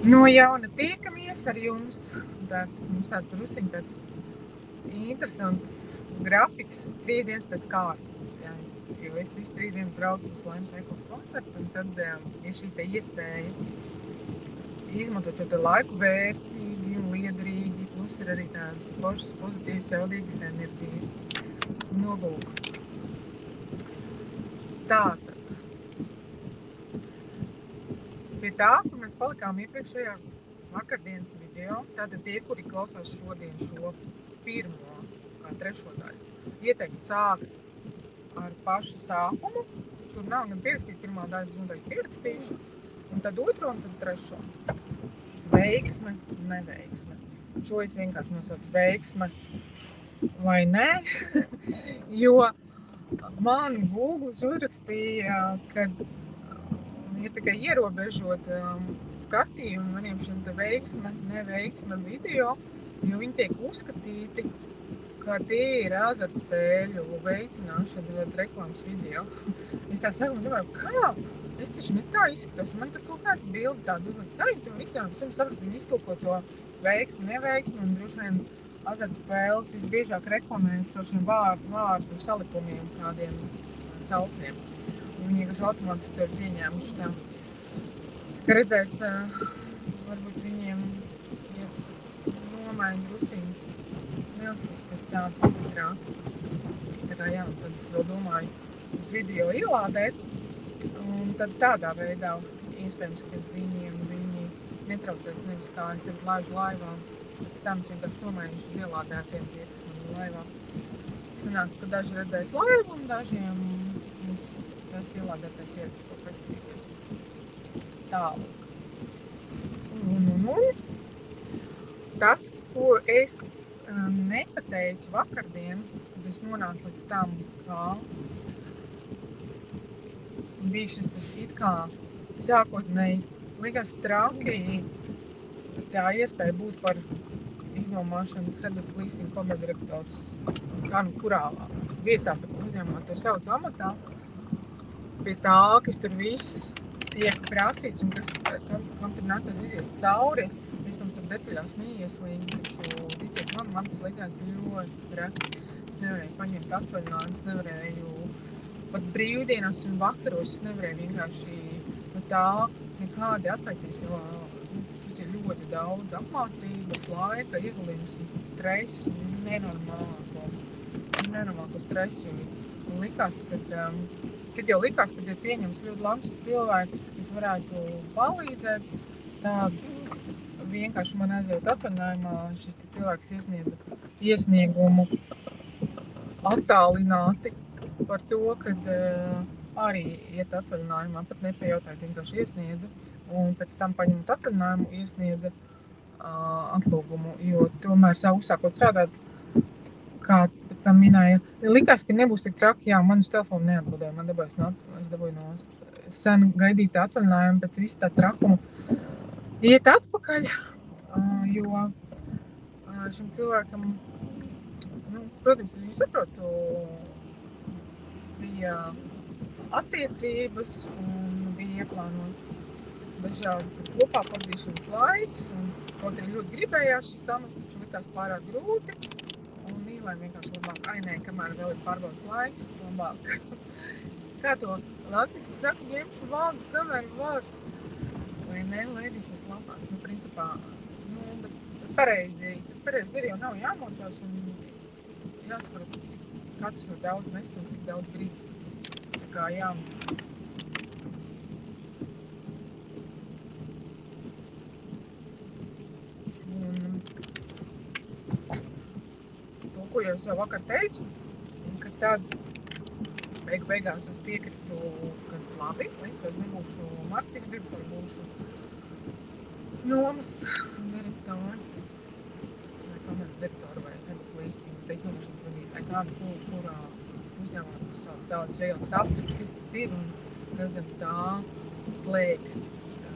No jauna tiekamies ar jums. Mums tāds rusiņ tāds interesants grafiks 3 dienas pēc kārtas. Jā, jo es visu 3 dienas braucu uz Laimas veikals koncertu, un tad ir šī te iespēja izmantot šo te laiku vērtīgi un liederīgi, plus ir arī tādas foršas, pozitīvas, jaudīgas enerģijas. Nu, lūk. Tātad. Pie tā, kur mēs palikām iepriekšējā vakardienas video, tātad tie, kuri klausās šodien šo pirmo, kā trešo daļu, ieteiktu sākt ar pašu sākumu. Tur nav gan pierakstīt pirmā daļa, bet noteikti pierakstīšu. Un tad otro un tad trešo. Veiksme, neveiksme. Šo es vienkārši nosaucu veiksme vai nē, jo man Googles uzrakstīja, kad ir tikai ierobežot skatījumu maniem šiem te veiksme, neveiksme video, jo viņi tiek uzskatīti, ka tie ir azartspēļu veicināšana redz reklāmas video. Es tā saku, domāju, kā? Es taču ne tā izskatos, man tur kaut kāda bildi tāda uzlikt. Tā viņi to izdomā, pēc tam sapratu, viņi iztulko to veiksmi, neveiksmi, un droši vien azartspēles visbiežāk reklamē caur šiem vārdu salikumiem, kādiem saukļiem. Viņi vienkārši automātiski to ir pieņēmuši tā. Ka redzēs, varbūt viņiem nomaina drusciņu neliksies tas tā trāki. Tā kā jā, tad es vēl domāju uz video ielādēt, un tad tādā veidā iespējams, ka viņi netraucēs nevis kā es tagad laižu laivā, pēc tam es vienkārši nomainīšu uz ielādētiem tie, kas man ir laivā. Sanāks, ka daži redzēs laivu un dažiem uz tas ielādētais ieraksts, ko paskatīties. Tālāk. Un tas, ko es nepateicu vakardien, kad es nonācu līdz tam, kā bija šis tas it kā sākotnēji likās traki tā iespēja būt par iznomāšanas head of leasing komercdirektors kā nu kurā vietā, kad uzņēmumā to sauc amatā. Pie tā, kas tur viss tiek prasīts un kam tur nācās iziet cauri. Es man tur detaļās neieslīgu, taču ticiet man tas likās ļoti traki. Es nevarēju paņemt atvaļinājumus, es nevarēju pat brīvdienās un vakaros, es nevarēju vienkārši no tā nekādi atslēgties, jo tas ir ļoti daudz apmācības, laika, ieguldījums un stresu, nenormālo stresu. Un likās, kad jau likās, kad ir pieņems ļoti labs cilvēks, kas varētu palīdzēt, tad vienkārši man aiziet atvaļinājumā, šis cilvēks iesniedza iesniegumu attālināti par to, kad arī iet atvaļinājumā, pat nepajautājot, vienkārši iesniedza, un pēc tam paņemot atvaļinājumu, iesniedza atlūgumu, jo tomēr savu uzsākot strādāt, kā pēc tam minēja, likās, ka nebūs tik traki, jā, man uz telefonu neatbildēja, man es dabūju no sen gaidīta atvaļinājuma pēc visu tā trakumu iet atpakaļ, jo šim cilvēkam, protams, es viņu saprotu, tas bija attiecības un bija ieplānots dažādi kopā pavadīšanas laiks, un kaut arī ļoti gribējās šis samats, taču likās pārāk grūti, un izlēma vienkārši labāk, kamēr vēl ir pārbaudas laiks, labāk. Kā to laciski saka, ņemšu vāgu, kamēr vāgu, vai ne, lēdīšos lapās, principā, bet pareizi ir, jau nav jāmocās, un jāsaprot, cik katrs var daudz mest un cik daudz grib. Tā kā jā. Un to, ko jau es jau vakar teicu, ka tad beigās es piekritu, ka labi, es vairs nebūšu marketinga direktori, būšu nomas direktori, vai komerces direktori, vai head of leasing, iznomošanas vadītāji, kādu, kurā uzņēmumā sauc tādu ieliks aprast, kas tas ir un kas zem tā slēpjas.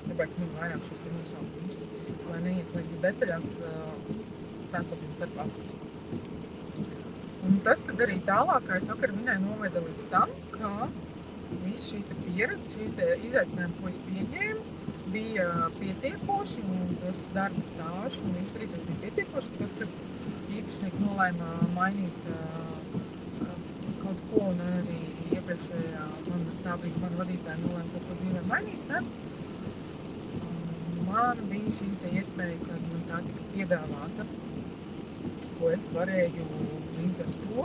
Tāpēc man vairāk šos te nosaukumus, lai neieslēgtu detaļās, tā to bija starp aprast. Un tas tad arī tālāk, kā es vakar minēju, noveda līdz tam, ka viss šī pieredze, šīs izaicinājumi, ko es pieņēmu, bija pietiekoši, un tas darba stāžs un izdarītais bija pietiekoši, tad, kad īpašnieki nolēma mainīt kaut ko, un arī iepriekšējā tā brīdī mana vadītāja nolēma kaut ko dzīvē mainīt, ne? Man bija šī iespēja, kad man tā tika piedāvāta, ko es varēju līdz ar to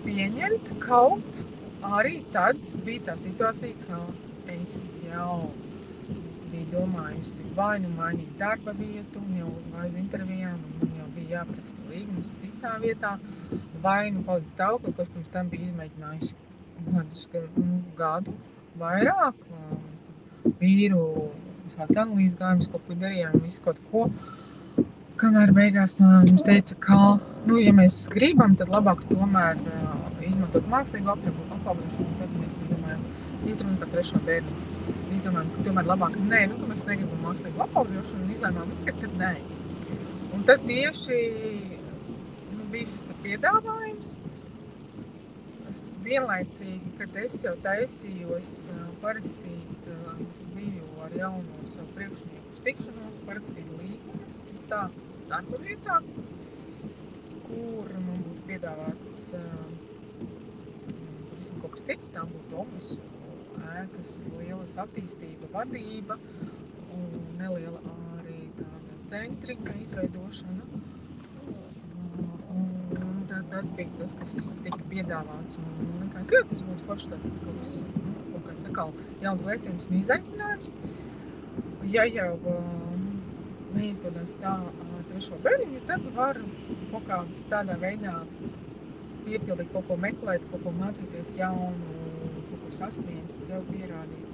pieņemt, kaut arī tad bija tā situācija, ka es jau biju domājusi vai nu mainīt darba vietu, jau vai uz intervijām, un man jau bija jāparaksta līgums citā vietā, vai nu palikt stāvoklī, ko es pirms tam biju izmēģinājusi gadu vairāk. Mēs tur vīru sāc analīzes gājumus, kaut ko darījām, visu kaut ko. Kamēr beigās mums teica, ka, ja mēs gribam, tad labāk tomēr izmantot mākslīgu apaugušanu, tad mēs izdomājam, iet runa par 3. bērnu. Izdomājam, ka tomēr labāk nē, ka mēs negribam mākslīgu apaugušanu, un izlēmām, ka tad nē. Un tad tieši bija šis piedāvājums. Es vienlaicīgi, kad es jau taisījos parakstīt, biju ar jauno savu priekšnieku tikšanos, parakstīt līgumu citā darba vietā, kur man būtu piedāvāts pavisam kaut kas cits, tā būtu ofisu ēkas, lielas attīstība, vadība un neliela arī tāda centrika izveidošana. Un tas bija tas, kas tika piedāvāts. Un likās, jā, tas būtu forši tāds kaut kāds atkal jauns lēciens un izaicinājums. Ja jau neizdodas tā 3. bērniņu, tad var kaut kā tādā veidā piepildīt, kaut ko meklēt, kaut ko mācīties jaunu, kaut ko sasniegt, sev pierādīt.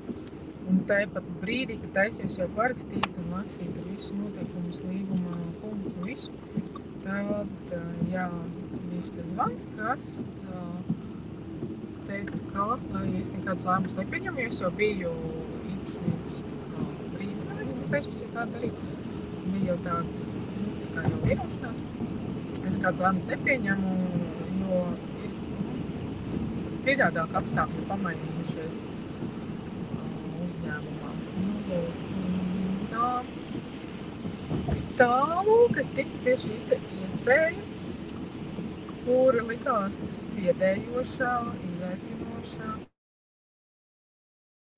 Un tāpat brīdī, kad taisies jau parakstīt un lasīt visu noteikumus, līguma punktus un visu, tad, jā, viņš te zvans, kas teica, ka, lai es nekādus lēmumus nepieņemu, jo es jau biju īpašniekus brīdinājums, kas teicu, ja tā darīt. Bija jau tāds, kā jau vienošanās, es nekāds lēmums nepieņemu, jo ir citādāk apstākļi pamainījušies uzņēmumā. Tālūk, es tiku pie šīs iespējas, kura likās biedējošā, izaicinošā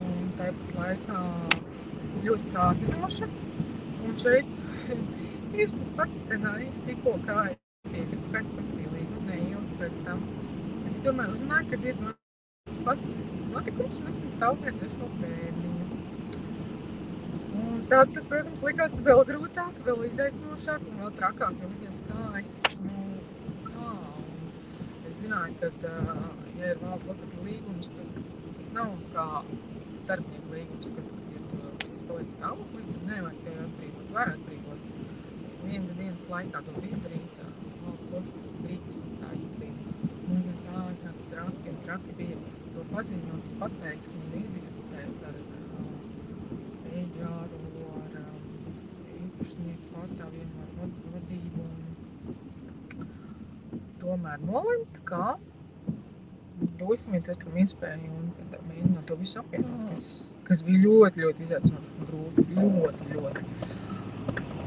un tāpat laikā ļoti kārdinoša. Un šeit tieši tas pats scenārijs tikko kā piekrita, ka es parakstīju līgumu neilgi pēc tam. Es tomēr uzmanāju, ka ir pats notikums, un esam stāvēt 3. bērniņu. Un tad tas, protams, likās vēl grūtāk, vēl izaicinošāk un vēl trakāk, jo likās, kā es taču, kā. Un es zināju, ka, ja ir valsts locekļu līgums, tad tas nav kā darbinieku līgums, kad es paliec stāvoklī, tad nevajag tevi atbrīvot, var atbrīvot. Vienas dienas laikā to izdarīt, valsts locekļu drīkst tā izdarīt. Un es kāds traki bija to paziņot, pateikt un izdiskutēt ar ēģāru, ar īpašnieku pārstāvjiem, ar vadību. Tomēr nolemt, ka dosim viens otram iespēju un mēģināt to visu apvienot, kas bija ļoti, ļoti izaicinoši un grūti, ļoti.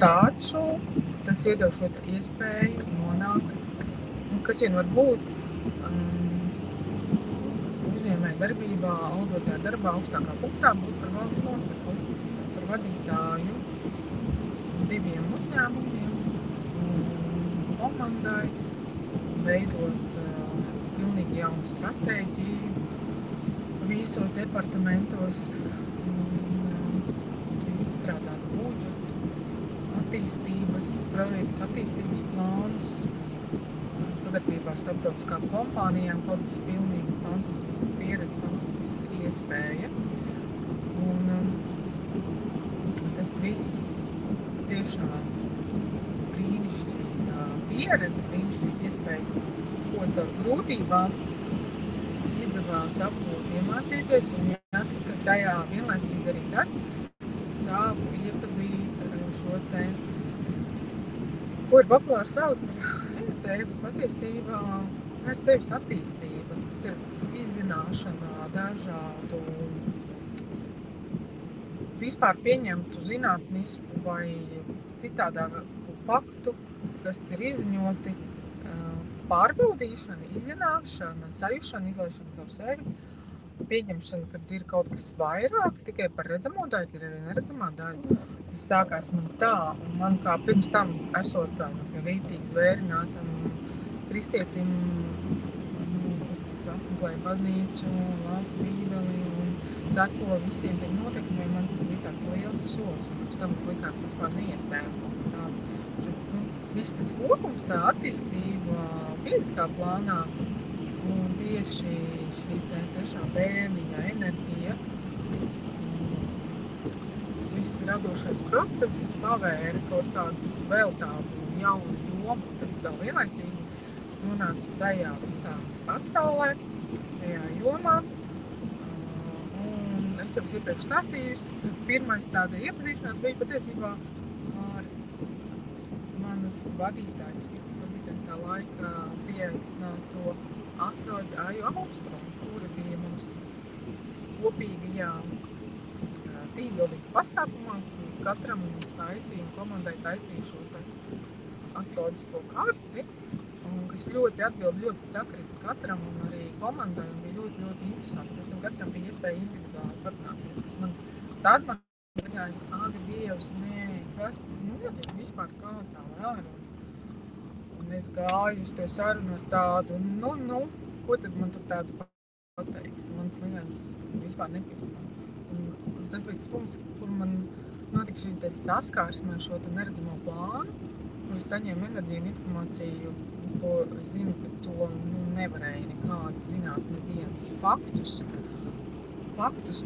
Taču tas iedeva šo iespēju nonākt, kas vien var būt uzņēmēju darbībā, algotā darbā augstākā punktā, būt par valdes locekli, par vadītāju 2 uzņēmumiem, komandai, veidot pilnīgi jaunu stratēģiju visos departamentos, izstrādāt budžetu, attīstības projektus, attīstības plānus, sadarbībā ar starptautiskām kompānijām, kaut kas pilnīgi fantastiska pieredze, fantastiska iespēja. Un tas viss tiešām brīnišķīga pieredze, brīnišķīga iespēja, ko caur grūtībām izdevās apgūt, iemācīties, un jāsaka, tajā vienlaicīgi arī tad sāku iepazīt šo te, ko ir populāri saukt par ezotēriku, patiesībā tā ir sevis attīstība, tas ir izzināšana dažādu vispār pieņemtu zinātnisku vai citādāku faktu, kas ir izziņoti, pārbaudīšana, izzināšana, sajušana, izlaišana caur sevi, pieņemšana, kad ir kaut kas vairāk tikai par redzamo daļu, ir arī neredzamā daļa. Tas sākās man tā, un man kā pirms tam esot rītīgi zvērinātam kristietim, kas apmeklēja baznīcu, lasa bībeli un seko visiem tiem notikumiem, man tas bija tāds liels solis, un pirms tam tas likās vispār neiespējami kaut kā tādu. Viss tas kopums, tā attīstība fiziskā plānā un tieši šī trešā bērniņa enerģija, tas viss radošais process pavēra kaut kādu vēl tādu jaunu jomu, tad vēl vienlaicīgi es nonācu tajā visā pasaulē, tajā jomā. Un es jau iepriekš stāstījusi, ka pirmais tāda iepazīšanās bija patiesībā ar manas vadītājs, vidas vadītājs tā laika pieaicināto astroloģi Aju Augstrumu, kura bija mums kopīgajā tīmbuildinga pasākumā, kur katram taisīja un komandai taisīja šo astroloģisko karti, un kas ļoti atbild, ļoti sakrita katram un arī komandai, un bija ļoti, ļoti interesanti. Pēc tam katram bija iespēja individuāli parunāties, kas tad man likās, ak, Dievs, nē, kas tas notiek vispār, kā tā var. Un es gāju uz to sarunu ar tādu, ko tad man tur tādu pateiks. Man tas neviens vispār nepiedomā. Un tas bija tas punkts, kur man notika šīs saskārsme ar šo neredzamo plānu, kur es saņēmu enerģiju un informāciju, ko zinu, ka to nevarēja nekādi zināt neviens faktus,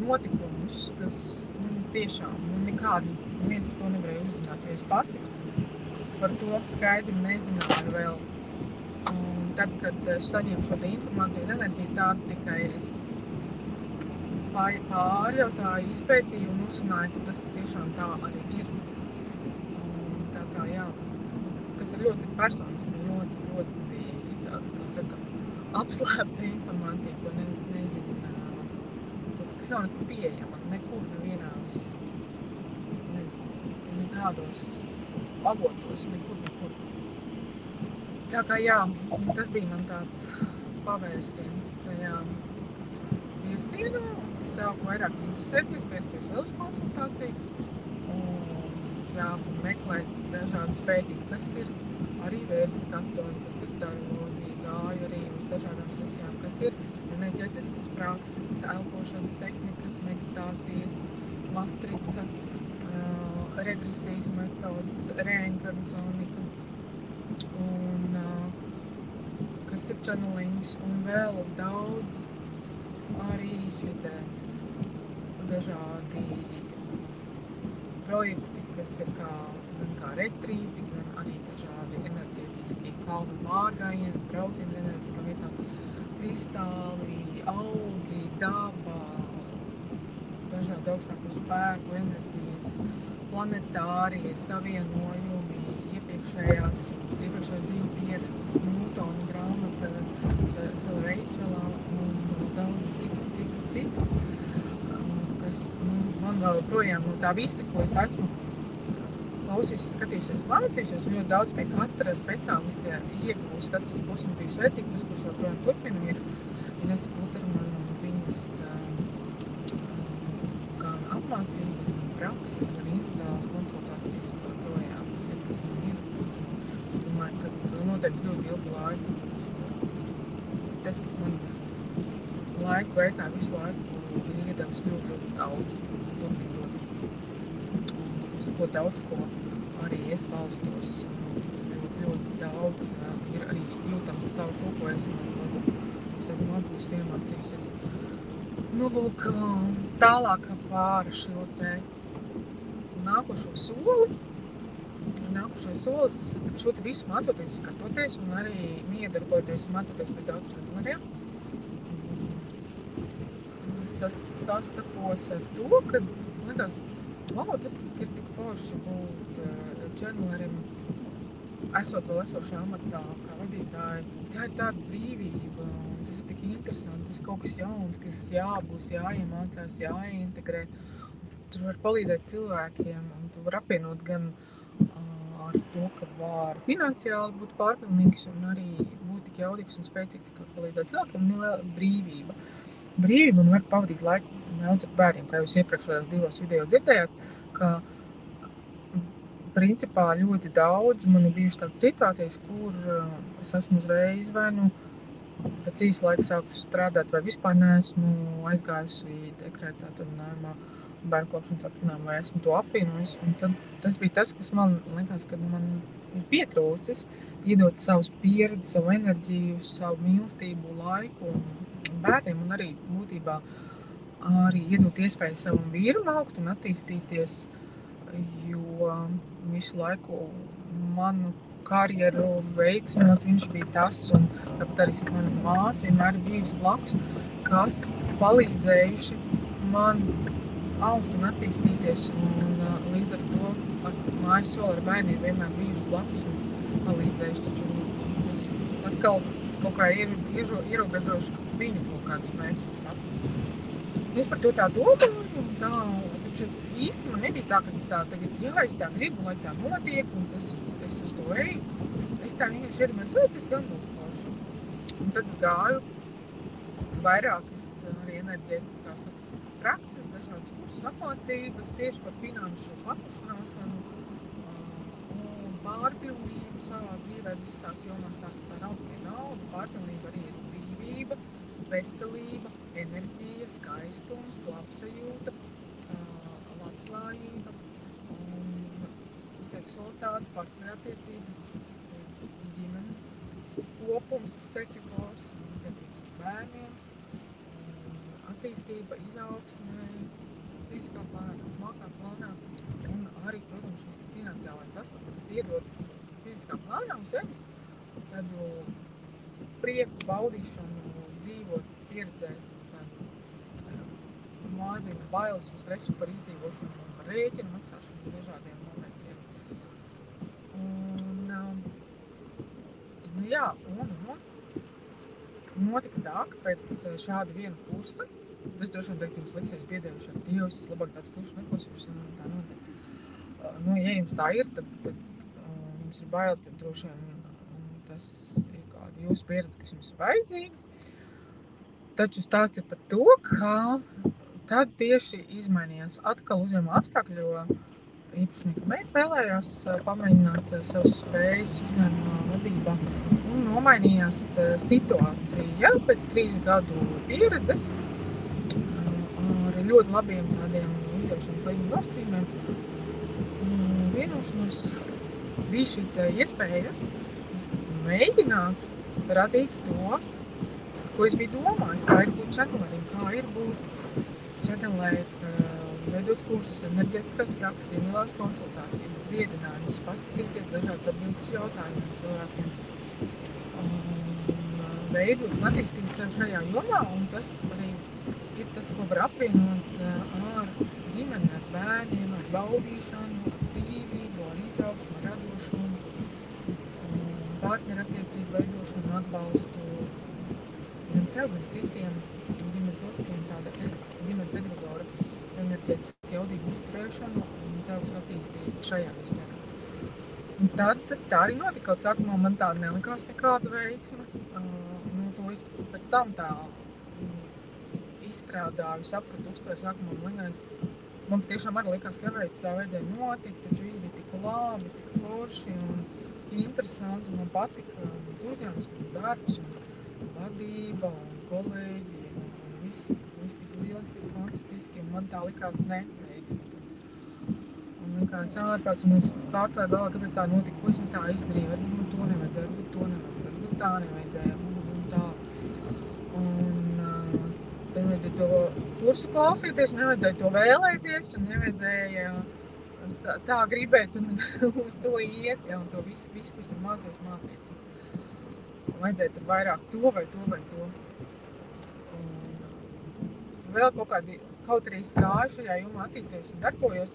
notikumus, kas tiešām nekādi neviens par to nevarēja uzzināt, jo es pati par to skaidri nezināju vēl. Un tad, kad saņēmu šo informāciju un enerģiju, tādu tikai es pārjautāju, izpētīju un uzzināju, ka tas patiešām tā arī ir. Un tā kā, jā, kas ir ļoti personiski, ļoti tāda, kā saka, apslēpta informācija, ko nezinu, kas nav nekur pieejama, nekur nevienās, nekādos avotos, nekur. Tā kā, jā, tas bija man tāds pavērsiens tajā virzienā, es sāku vairāk interesēties, pēc vēl konsultāciju, un sāku meklēt dažādus pētīt, kas ir arī vēdiskā astroloģija, kas ir taroloģija, gāju arī uz dažādām sesijām, kas ir enerģētiskas prakses, elpošanas tehnikas, meditācijas, matrica, regresijas metodas, reinkarnacionika, un kas ir channelings, un vēl daudz arī šitie dažādi projekti, kas ir gan kā retrīti, gan arī dažādi enerģētiski kalnu pārgājieni, braucieni enerģētiskām vietām, kristāli, augi, daba, dažādi augstāko spēku, enerģijas, planetārie savienojumi, iepriekšējā dzīvu pieredzes, Newtona grāmata, Sela Reičelā un daudz citas, kas man vēl projām no tā visa, ko es esmu klausījusies, skatījusies, mācījusies, un ļoti daudz pie katra speciālista iegūst, tas ir pozitīvs vērtīgi, tas, kurš joprojām turpina, ir Inese Putermana un viņas gan apmācības, gan prakses, gan individuālās konsultācijas projām. Tas ir, kas man ir. Es domāju, ka noteikti ļoti ilgu laiku. Tas ir tas, kas man laiku veitā visu laiku ir iedevis ļoti daudz, turpinot. Uz ko daudz ko arī es balstos. Tas ļoti daudz ir arī jūtams caur to, ko esmu atgūst iemācījusies. Lūk, tālāk pāri šo te nākošo soli. Nākošais solis, šo te visu mācoties, skatoties un arī miedarboties un mācoties pie daudz čaneleriem. Sastapos ar to, ka likās, tas ir tik forši būt čaneleriem, esot vēl esošā amatā, kā vadītāji. Tā ir tāda brīvība, un tas ir tik interesanti, tas ir kaut kas jauns, kas jāapgūst, jāiemācās, jāintegrē. tur var palīdzēt cilvēkiem, un tu var apvienot gan ar to, ka var finansiāli būt pārpilnīgs un arī būt tik jaudīgs un spēcīgs, ka palīdzēt cilvēkiem, un ir brīvība. Brīvība un var pavadīt laiku daudz ar bērniem, kā jūs iepriekšējās 2 video dzirdējāt, ka principā ļoti daudz man ir bijušas tādas situācijas, kur es esmu uzreiz vai nu pēc īsa laika sākusi strādāt, vai vispār neesmu aizgājusi dekrētā atvaļinājumā bērnu kopšanas atvaļinājumā, vai esmu to apvienojusi. Un tad tas bija tas, kas man likās, ka man ir pietrūcis, iedot savas pieredzes, savu enerģiju, savu mīlestību, laiku un bērniem, un arī būtībā arī iedot iespēju savam vīram augt un attīstīties, jo visu laiku manu karjeru veicinot, viņš bija tas, un tāpat arī mana māsa vienmēr ir bijusi blakus, kas palīdzējuši man augt un attīstīties, un līdz ar to ar mājas soli ar bērniem vienmēr bijuši blakus un palīdzējuši, taču tas atkal kaut kā ir ierobežojuši viņu kaut kādus mērķus sapnis. Es par to tā domāju, un tā, taču īsti man nebija tā, ka tas tā tagad, jā, es tā gribu, lai tā notiek, un es uz to eju. Es tā vienkārši iedomājos, vai tas gan būtu forši. Un tad es gāju vairākas arī enerģētiskās prakses, dažādas kursus apmācības tieši par finanšu paplašināšanu un pārpilnību savā dzīvē visās jomās. Tās tā nav tikai nauda, pārpilnība arī ir brīvība, veselība, enerģija, skaistums, labsajūta, labklājība un seksualitāte, partnerattiecības, ģimenes kopums, sekretors un attiecības ar bērniem, attīstība, izaugsme, fiziskā plānā, smalkā plānā un arī, protams, šis finansiālais aspekts, kas iedod fiziskā plānā uz sevis tādu prieku, baudīšanu, dzīvot, pieredzēt, mazina bailes un stresu par izdzīvošanu, par rēķinu maksāšanu dažādiem momentiem. Un, jā, notika tā, ka pēc šāda viena kursa, tas droši vien jums liksies piedējuši ar Dievs, es labāk tāds kursu neklausīšu, un tā notiek. Ja jums tā ir, tad jums ir bail, tad droši vien tas ir kāda jūsu pieredze, kas jums ir vajadzīga. Taču stāsts ir par to, ka tad tieši izmainījās atkal uzņēmuma apstākļi, jo īpašnieka meita vēlējās pamēģināt savas spējas uzņēmuma vadībā un nomainījās situācija pēc 3 gadu pieredzes ar ļoti labiem tādiem izdevšanas līguma nosacījumiem. Vienošanos bija šī iespēja mēģināt radīt to, ko es biju domājis, kā ir būt čanelim, kā ir būt čanelēt, veidot kursus, enerģētiskās prakses, iemīlās konsultācijas, dziedinājumus, paskatīties dažādas atbildes jautājumiem cilvēkiem, veidot un attīstīt sev šajā jomā, un tas arī ir tas, ko var apvienot ar ģimeni, ar bērniem, ar baudīšanu, ar brīvību, ar izaugsmu, ar radošumu, partnerattiecību veidošanu, atbalstu gan sev, gan citiem, ģimenes locekļiem, tāda ģimenes egregora enerģētiski jaudīgu uzturēšanu un savas attīstību šajā virzienā. Un tad tas tā arī notika, kaut sākumā man tā nelikās nekāda veiksme. To es pēc tam tā izstrādāju, sapratu, uztvēru sākumā man likās. Man patiešām arī likās, ka tā vajadzēja notikt, taču viss bija tik labi, tik forši un interesanti. Man patika uzņēmums, darbs un vadība un kolēģi. Viss tik liels, tik fantastiski, un man tā likās neveiksmi. Un likās ārprāts, un es pārcēju galvā, kāpēc tā notika, ko es tā izdarīju, varbūt to nevajadzēja, varbūt to nevajadzēja, varbūt tā nevajadzēja, un tā. Un nevajadzēja to kursu klausīties, nevajadzēja to vēlēties, un nevajadzēja tā gribēt un uz to iet, ja, un to visu, ko es tur mācīties. Vajadzēja tur vairāk to vai to vai to. Vēl kaut arī stāju šajā jomā attīstījos un darbojos,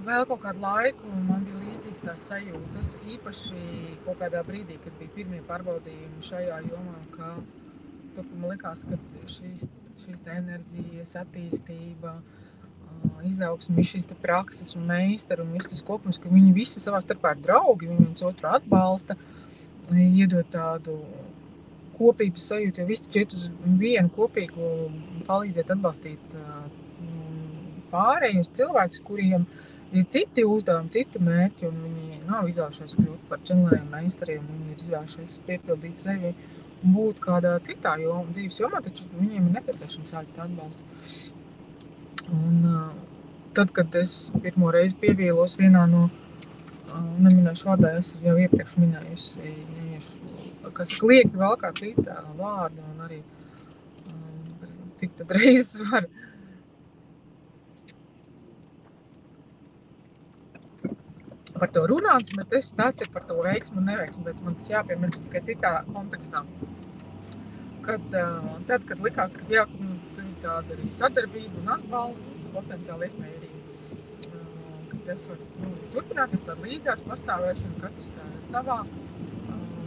vēl kaut kādu laiku man bija līdzīgs tās sajūtas, īpaši kaut kādā brīdī, kad bija pirmie pārbaudījumi šajā jomā, ka tur man likās, ka šīs tā enerģijas, attīstība, izaugsmi, šīs te prakses un meistari un viss tas kopums, ka viņi visi savā starpā ir draugi, viņi viens otru atbalsta, iedod tādu kopības sajūtu, jo visi šķiet uz vienu kopīgu palīdzēt atbalstīt pārējos cilvēkus, kuriem ir citi uzdevumi, citi mērķi, un viņi nav izvēlušies kļūt par čemleriem meistariem, viņi ir izvēlušies piepildīt sevi un būt kādā citā dzīves jomā, taču viņiem ir nepieciešams ārkārt atbalsts. Un tad, kad es pirmo reizi pievīlos vienā no, neminēšu vārdā, es jau iepriekš minējusi, kas lieki vēl kā cita vārda, un arī cik tad reizes var par to runāt, bet es tāds ir par to veiksmu un neveiksmu, bet man tas jāpiemēr tikai citā kontekstā. Tad, kad likās, ka jā, tur ir tāda arī sadarbība un atbalsts, potenciāli iespēja arī, ka tas var turpināties tāda līdzās pastāvēšana, katrs tā savā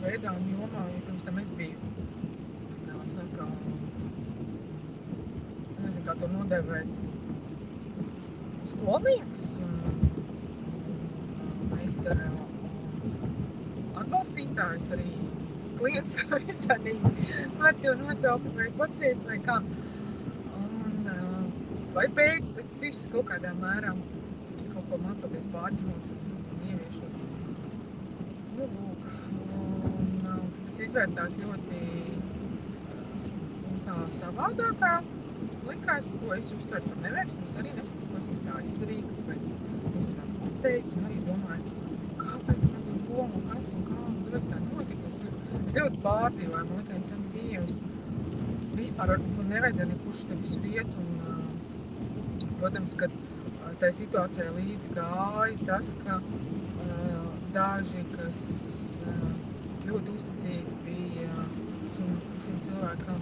veidā un jomā, ja pirms tam es biju, jāsaka, nezinu, kā to nodēvēt, skolnieks, meistara atbalstītājs, arī klients visādīgi var tev nosaukt vai paciets vai kā. Un, vai pēctecis kaut kādā mērā kaut ko mācoties pārņemot un ieviešot. Nu, lūk, un tas izvērtās ļoti tā savādākā likās, ko es uztveru par neveiksmu. Es arī nesaprotu, ko es tā izdarīju, kāpēc pateicu, un arī domāju, kāpēc man tur ko un kas un kā, un tur es tā notika. Es ļoti pārdzīvoju, man liekas, esam Dievs. Vispār varbūt man nevajadzēja nekurš te visur iet, un, protams, ka tai situācijai līdzi gāja tas, ka daži, kas ļoti uzticīgi bija šim cilvēkam,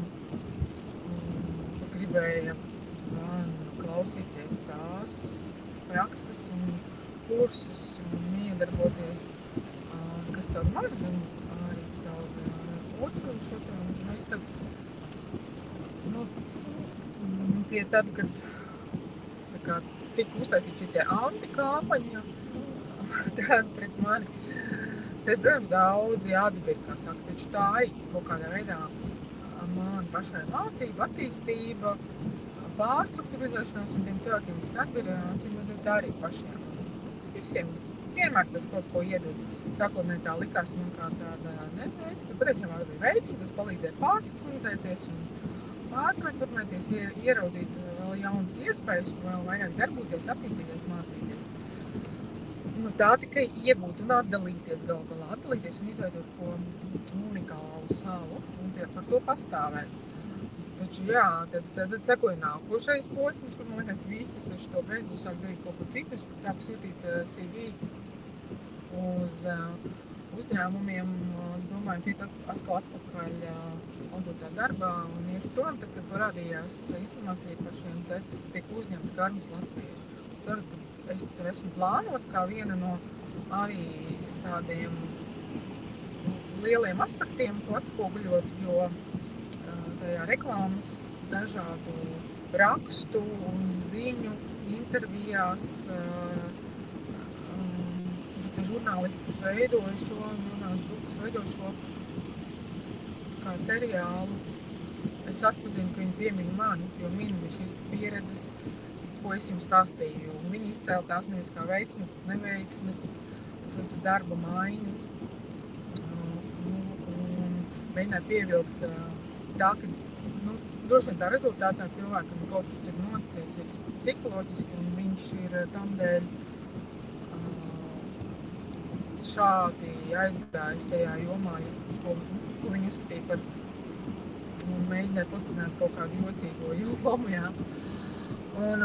gribēja klausīties tās prakses un kursus un iedarboties, kas caur mani, un arī caur otru šo te, un mēs tad, tie tad, kad tā kā tika uztaisīt šī te antikampaņa, tad pret mani, tad, protams, daudzi atbir, kā saka, taču tā ir kaut kādā veidā man pašai mācība, attīstība, pārstrukturizēšanās un tiem cilvēkiem, kas atbir, tā arī pašiem. Visiem vienmēr tas kaut ko iedod. Sākotnēji tā likās man kā tāda neveiksme, bet patiesībā bija veiksme, tas palīdzēja pārstrukturizēties un pārtransformēties, ieraudzīt vēl jaunas iespējas, vēl vairāk darboties, attīstīties, mācīties. Tā tikai iegūt un atdalīties galu galā, atdalīties un izveidot ko unikālu savu un par to pastāvēt. Taču jā, tad sekoja nākošais posms, kur man liekas visas es to beidzu, sāku darīt kaut ko citu, es pat sāku sūtīt CV uz uzņēmumiem, domāju, ka iet atkal atpakaļ auditā darbā un iet prom, tad, kad parādījās informācija par šiem te tiek uzņemti karmas latvieši. Es varu, ka es tur esmu plānot kā viena no arī tādiem lieliem aspektiem, ko atspoguļot, jo tajā reklāmas dažādu rakstu un ziņu intervijās žurnālisti, kas veidoja šo kā seriālu. Es atpazinu, ka viņi piemiņ mani, jo mini šīs pieredzes, ko es jums stāstīju. Un viņi izcēla tās nevis kā veiksmi, neveiksmes, šos darba maiņas un mēģināja pievilkt tā, ka droši vien tā rezultātā cilvēkam kaut kas tur noticies ir psiholoģiski, un viņš ir tamdēļ šādi aizgājis tajā jomā, ko viņi uzskatīja par un mēģināja pozicionēt kaut kādu jocīgo jomu, jā. Un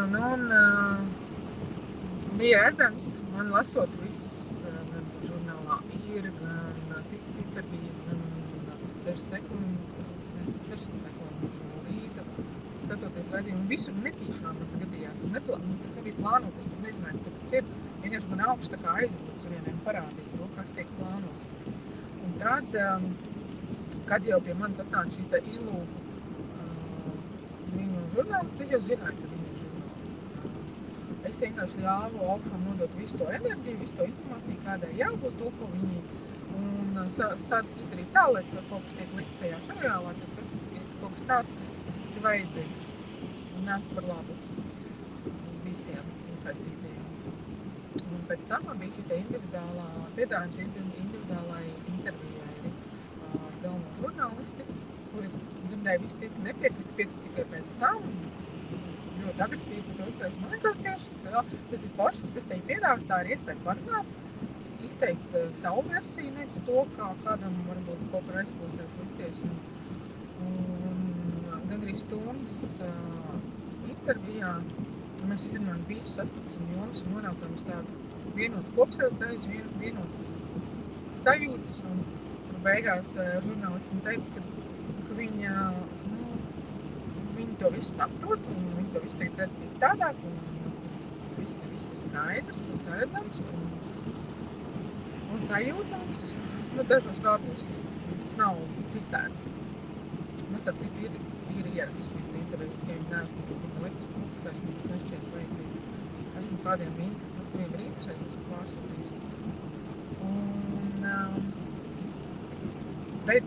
bija redzams, man lasot visus, gan žurnālā ir, gan citas intervijas, gan 16 sekundžu rīta, skatoties raidījumu, visur netīšām man gadījās. Tas nebija plānots, es pat nezināju, ka tas ir. Vienkārši man augsts tā kā aizlūdz vieniem parādīja, kas tiek plānots. Un tad, kad jau pie manis atnāca šī izlūku viņu žurnālisti, es jau zināju, ka viņi ir žurnālisti. es vienkārši ļāvu augšām nodot visu to enerģiju, visu to informāciju, kādai jābūt, to, ko viņi izdarīt tā, lai kaut kas tiek likts tajā seriālā, tad tas ir kaut kas tāds, kas ir vajadzīgs un nāk par labu visiem iesaistītajiem. Un pēc tam man bija šī piedāvājums individuālai intervijai ar galveno žurnālisti, kuras dzirdēju visi citi nepiekrita tikai pēc tam. Ļoti agresīvi to uzsvērs. Man liekas tieši tā, tas ir forši, ka tas tev piedāvās, tā ir iespēja parunāt, izteikt savu versiju, nevis to, kā kādam varbūt kaut kur aizklausēs licies. Un gandrīz stundas intervijā mēs izrunājam visus aspektus un jomas un nonācām uz tādu vienotu kopsaucēju, vienotas sajūtas. Un beigās žurnālisti man teica, ka viņa to visu saprot un viņi to visu tagad redz citādāk. Un tas viss ir skaidrs un saredzams un sajūtams. Dažos vārdos tas nav citēts. Mēs ar citu ir ieraksts šīs intervijas, tikai viņi neesmu liekas publicēs, un tas nešķiet vajadzīgs. Esmu kādiem kuriem ir interesēs, esmu pārsūtījis. Un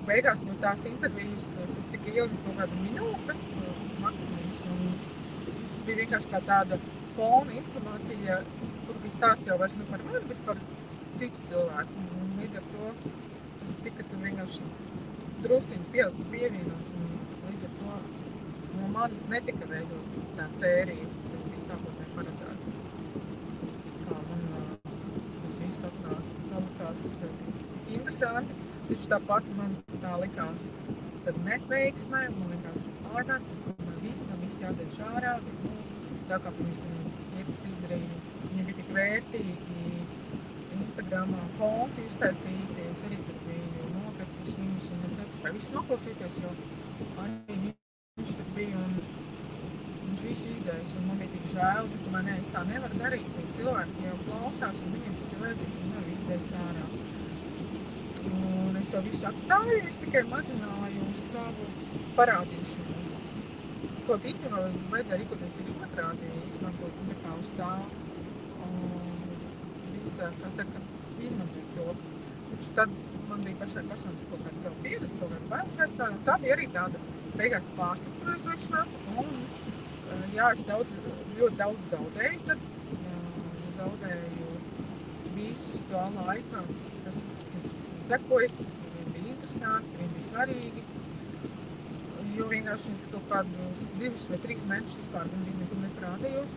beigās no tās intervijas tika ielikt kaut kāda minūte maksimums, un tas bija vienkārši kā tāda fona informācija, kur bija stāsts jau vairs ne par mani, bet par citu cilvēku. Un līdz ar to tas tika tur vienkārši drusiņi pielikts pievienots, un līdz ar to no manis netika veidotas tā sērija, kas bija sākotnēji paredzēta. Kā man tas viss atnāca un salikās interesanti, taču tāpat man tā likās tad neveiksmē, man likās ārnāks, tas man viss jādeļ šārā, bet tā kā pirms iepas izdarīju, viņi bija tik vērtīgi Instagramā konti uztaisīti, es arī tur biju nopirkus viņus, un es nepaspēju visu noklausīties, jo arī viņš tur bija, un viņš visu izdzēs, un man bija tik žēl, es domāju, es tā nevaru darīt, jo cilvēki jau klausās, un viņiem tas ir vajadzīgs, un nevar izdzēst ārā. Un es to visu atstāju, es tikai mazināju savu parādīšanos. Kaut īstenībā vajadzēja rīkoties tieši otrādi, izmantot nekā uz tā visa, kā saka, izmantot to. Taču tad man bija pašai personas kaut kāda savu pieredze, savu kāds bērns aizstrādā, un tā bija arī tāda beigās pārstrukturizēšanās, un jā, es ļoti daudz zaudēju, tad zaudēju visus tā laikā, kas sekoja, viņiem bija interesanti, viņiem bija svarīgi, jo vienkārši es kaut kādus 2 vai 3 mēnešus vispār gandrīz nekur neparādījos.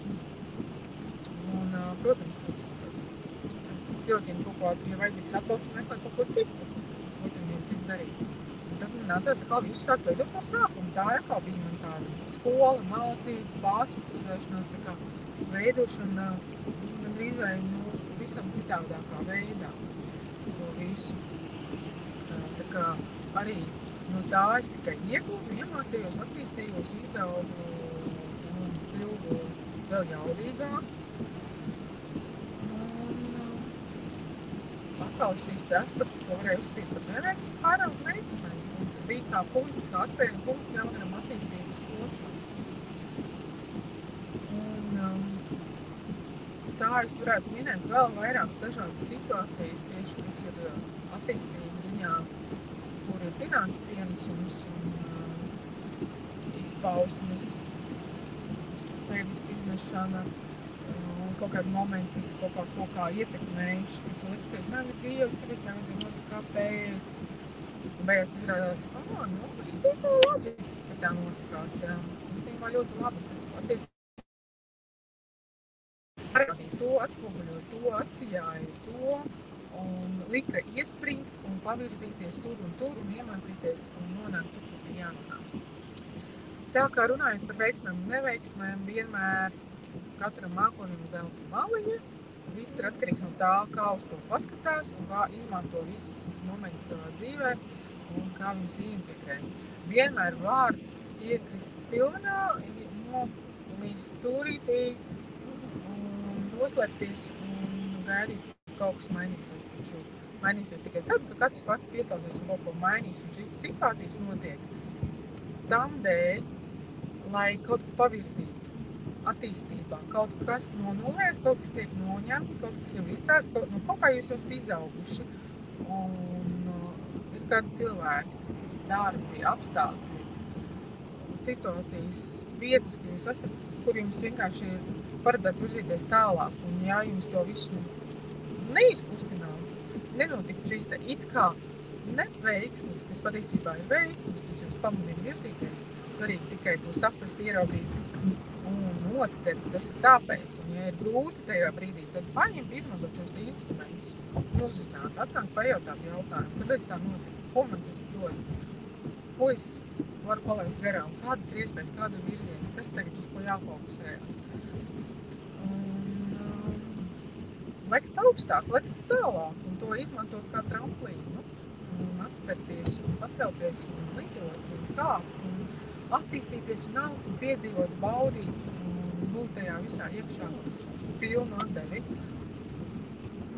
Un, protams, tas cilvēkiem kaut kādu, ja vajadzīgs atbalsts, un meklēt kaut ko citu, ko viņiem citu darīt. Un tad man nācās atkal visu sākt veidot no sākuma. Tā atkal bija man tāda skola, mācība, pārstrukturizēšanās, tā kā veidošana gandrīz vai visam citādākā veidā. To visu. Tā kā arī no tā es tikai iegūtu, iemācījos, attīstījos, izaugu un kļuvu vēl jaudīgāk. Un atkal šīs te aspekts, ko varēja uzskatīt par neveiksmi, pārāk veiksmē. Un bija kā punkts, kā atspēļu punkts jaunam attīstības posmam. Tā es varētu minēt vēl vairākas dažādas situācijas, tieši kas ir attīstības ziņā, kur ir finanšu pienesums un izpausmes, sevis iznešana un kaut kādi momenti, kas kaut kā ietekmējuši, kas likties, Dievs, kāpēc tā vajadzēja notikt, kāpēc. Un beigās izrādās, īstenībā labi, ka tā notikās, jā. Īstenībā ļoti labi, tas attiecībā. Parādīja to, atspoguļoja to, atsijāja to un lika iespringt un pavirzīties tur un iemācīties un nonākt tur, kur bija jānonāk. Tā kā runājot par veiksmēm un neveiksmēm, vienmēr katram mākonim zelta maliņa, viss ir atkarīgs no tā, kā uz to paskatās un kā izmanto viss moments savā dzīvē un kā viņus integrē. Vienmēr var iekrist spilvenā, līdz stūrītī, noslēpties un gaidīt, ka kaut kas mainīsies. Taču mainīsies tikai tad, ka katrs pats piecelsies un kaut ko mainīs. Un šīs situācijas notiek tam dēļ, lai kaut ko pavirzītu. attīstībā. Kaut kas nonulēs, kaut kas tiek noņemts, kaut kas jau izstrādāts, kaut kā jūs esat izauguši. Un ir kādi cilvēki, darbi, apstākļi, situācijas, vietas, kur jums vienkārši ir paredzēts virzīties tālāk. Un ja jums to visu neizkustinātu, nenotiktu šīs te it kā neveiksmes, kas patiesībā ir veiksmes, kas jūs pamudina virzīties, svarīgi tikai to saprast, ieraudzīt un noticēt, ka tas ir tāpēc. Un ja ir grūti tajā brīdī, tad paņemt, izmantot šos instrumentus, uzzināt, atnākt, pajautāt jautājumu, kāpēc tā notika, ko man tas dod, ko es varu palaist garām, kādas ir iespējas, kāda ir virziena, kas tagad uz ko jāfokusē. Lekt augstāk, lekt tālāk un to izmantot kā tramplīnu. Un atspērties un pacelties un lidot un kāpt un attīstīties un augt un piedzīvot, baudīt un būt tajā visā iekšā pilnu atdevi.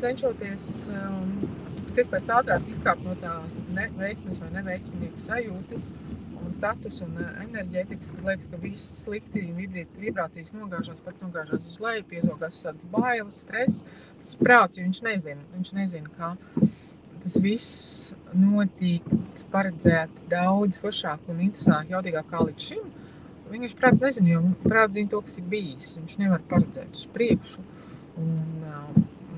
Cenšoties pēc iespējas ātrāk izkāpt no tās neveiksmes vai neveiksminieka sajūtas un status un enerģētikas, kad liekas, ka viss slikti vibrācijas nogāžās uz leju, piezogās tādas bailes, stress. Tas prāts, jo viņš nezina, kā. Tas viss notiks paredzēt daudz foršāk un interesantāk, jaudīgāk kā līdz šim. Viņš prāts nezina, jo prāts zina to, kas ir bijis. Viņš nevar paredzēt uz priekšu. Un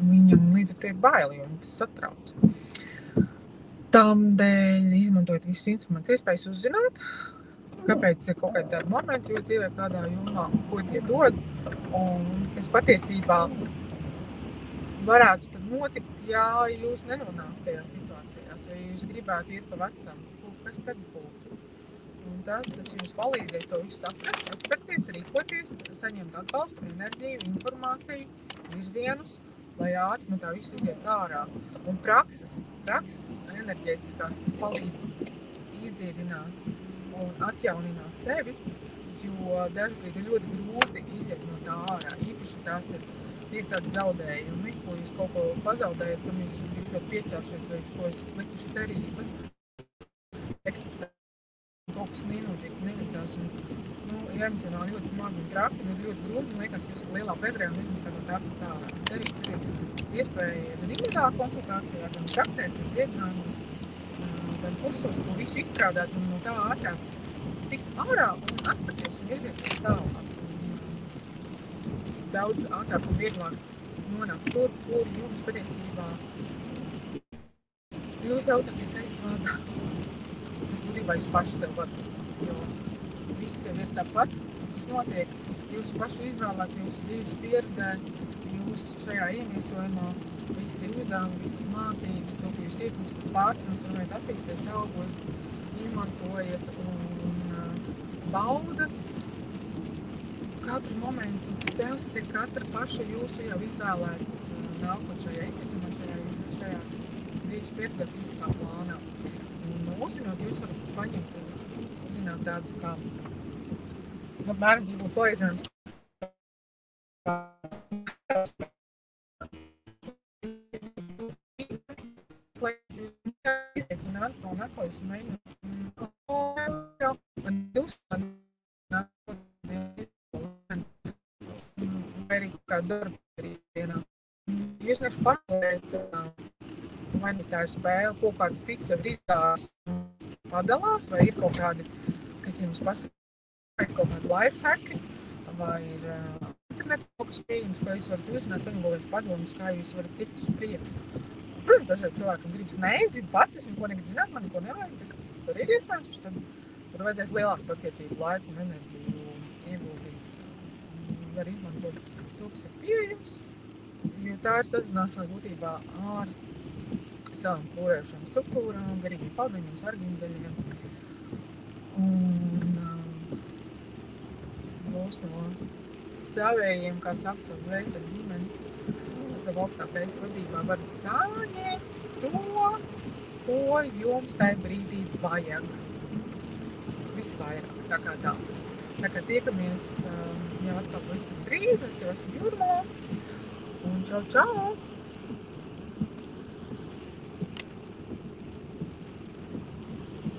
viņam līdz ar to ir baili, jo viņš satrauc. Tādēļ izmantojot visus instrumentus, iespējas uzzināt, kāpēc ir kaut kādi tādi momenti jūsu dzīvē kādā jomā, ko tie dod, un kas patiesībā varētu tad notikt, ja jūs nenonāktu tajā situācijās, ja jūs gribētu iet pa vecam, kas tad būtu. Un tas jums palīdzēs to visu saprast, atspērties, rīkoties, saņemt atbalstu, enerģiju, informāciju, virzienus, lai ātri no tā viss iziet ārā. Un prakses enerģētiskās, kas palīdz izdziedināt un atjaunināt sevi, jo dažkārt ir ļoti grūti iziet no tā ārā. Īpaši tās ir kādi zaudējumi, ko jūs kaut ko pazaudējat, kam jūs esat ļoti pieķaušies vai ko esat likuši cerības. Kaut kas nenotiek, nevirzās un emocionāli ļoti smagi un traki, un ir ļoti grūti, un liekas, ka jūs esat lielā bedrē un nezināt, kā no tā pat ārā. Tad arī ir iespēja gan individuālā konsultācijā, gan praksēs, gan dziedinājumos, gan kursos, to visu izstrādāt un no tā ātrāk tikt ārā un atspērties un iedzieties tālāk. Daudz ātrāk un vieglāk nonākt tur, kur jums patiesībā jūs augstākie sejas vārdā. Tas būtībā jūs paši sev varat, jo viss jau ir tāpat, kas notiek jūsu pašu izvēlēts, jūsu dzīves pieredzē, jūsu šajā iemiesojumā, visi uzdevumi, visas mācības, kaut kā jūs iekļūstat pārtransformēt, attīsties, augot, izmantojiet un bauda katru momentu. Tas ir katra paša jūsu jau izvēlēts nākot šajā iemiesojumā, šajā dzīves pieredzē fiziskā plānā. Uzzinot, jūs varat paņemt un uzzināt tādus kā, apmēram tas būtu salīdzinājums, slēdz iziet un atklājas un mēģināt vai arī kādu darbu dienā. Jūs neši paralēt, vai tā ir spēle, kaut kāds cits jau izdās padalās, vai ir kaut kādi, kas jums pasaka, vai kaut kādi life hacki, vai ir internetu kaut kas pieejams, ko jūs varat uzzināt, un kaut kāds padomus, kā jūs varat tikt uz priekšu. Protams, dažreiz cilvēkam gribas grib pats, es neko negribu zināt, man neko nevajag, tas arī ir iespējams, tad vajadzēs lielāku pacietību, laiku un enerģiju ieguldīt. Var izmantot to, kas ir pieejams, jo tā ir sazināšanās būtībā ar savām kūrējušām struktūrām, garīgiem padomiem, sargiņdzeļiem. Un būs no savējiem, kā saka, savu dvēseli ģimenes, savu augstākais vadībā varat saņemt to, ko jums tajā brīdī vajag. Visvairāk, tā kā tā. Tā kā tiekamies jau atkal pavisam drīz, es jau esmu Jūrmalā. Un čau, čau!